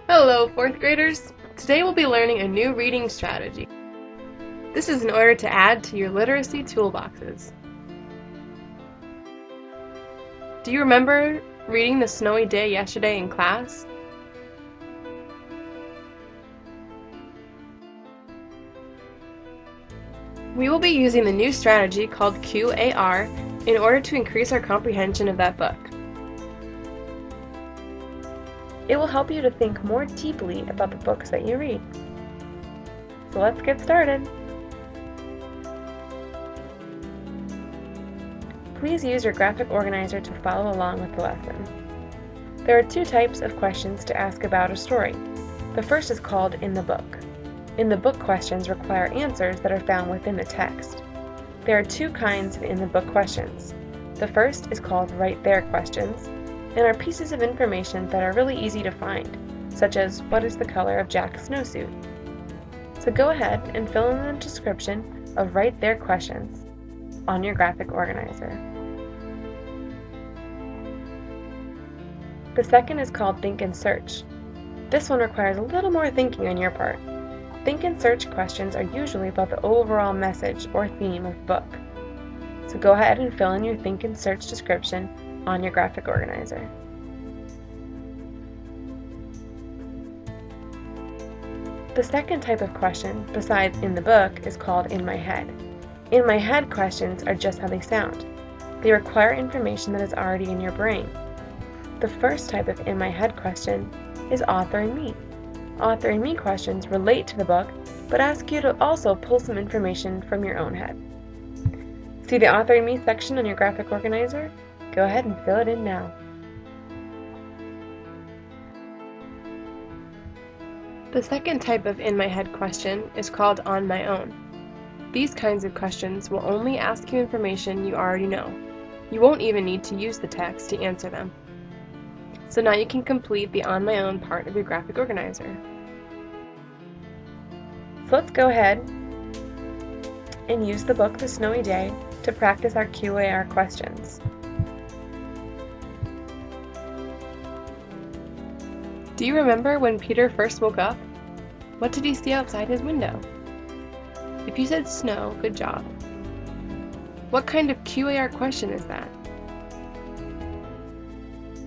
Hello, 4th graders! Today we'll be learning a new reading strategy. This is in order to add to your literacy toolboxes. Do you remember reading The Snowy Day yesterday in class? We will be using the new strategy called QAR in order to increase our comprehension of that book. It will help you to think more deeply about the books that you read. So let's get started. Please use your graphic organizer to follow along with the lesson. There are two types of questions to ask about a story. The first is called In the Book. In the Book questions require answers that are found within the text. There are two kinds of In the Book questions. The first is called Right There questions, and are pieces of information that are really easy to find, such as what is the color of Jack's snowsuit. So go ahead and fill in the description of Right There questions on your graphic organizer. The second is called Think and Search. This one requires a little more thinking on your part. Think and Search questions are usually about the overall message or theme of the book. So go ahead and fill in your Think and Search description on your graphic organizer. The second type of question, besides In the Book, is called In My Head. In My Head questions are just how they sound. They require information that is already in your brain. The first type of In My Head question is Author and Me. Author and Me questions relate to the book, but ask you to also pull some information from your own head. See the Author and Me section on your graphic organizer? Go ahead and fill it in now. The second type of In My Head question is called On My Own. These kinds of questions will only ask you information you already know. You won't even need to use the text to answer them. So now you can complete the On My Own part of your graphic organizer. So let's go ahead and use the book The Snowy Day to practice our QAR questions. Do you remember when Peter first woke up? What did he see outside his window? If you said snow, good job. What kind of QAR question is that?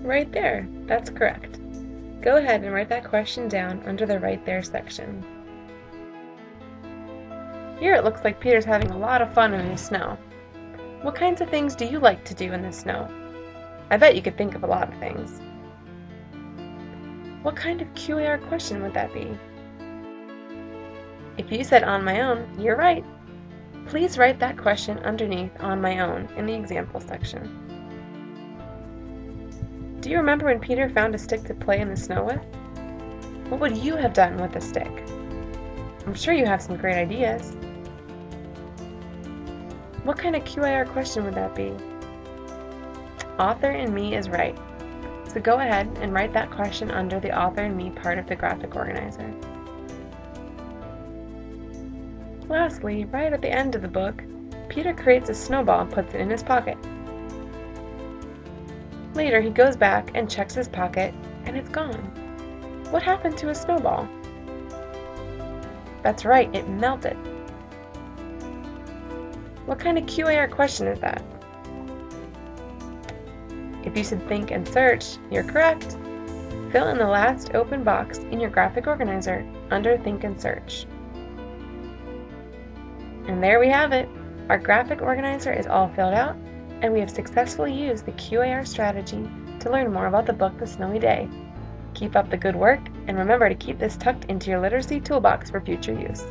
Right there, that's correct. Go ahead and write that question down under the Right There section. Here it looks like Peter's having a lot of fun in the snow. What kinds of things do you like to do in the snow? I bet you could think of a lot of things. What kind of QAR question would that be? If you said On My Own, you're right. Please write that question underneath On My Own in the example section. Do you remember when Peter found a stick to play in the snow with? What would you have done with the stick? I'm sure you have some great ideas. What kind of QAR question would that be? Author and Me is right. So go ahead and write that question under the Author and Me part of the graphic organizer. Lastly, right at the end of the book, Peter creates a snowball and puts it in his pocket. Later, he goes back and checks his pocket, and it's gone. What happened to his snowball? That's right, it melted. What kind of QAR question is that? If you said Think and Search, you're correct. Fill in the last open box in your graphic organizer under Think and Search. And there we have it. Our graphic organizer is all filled out, and we have successfully used the QAR strategy to learn more about the book The Snowy Day. Keep up the good work, and remember to keep this tucked into your literacy toolbox for future use.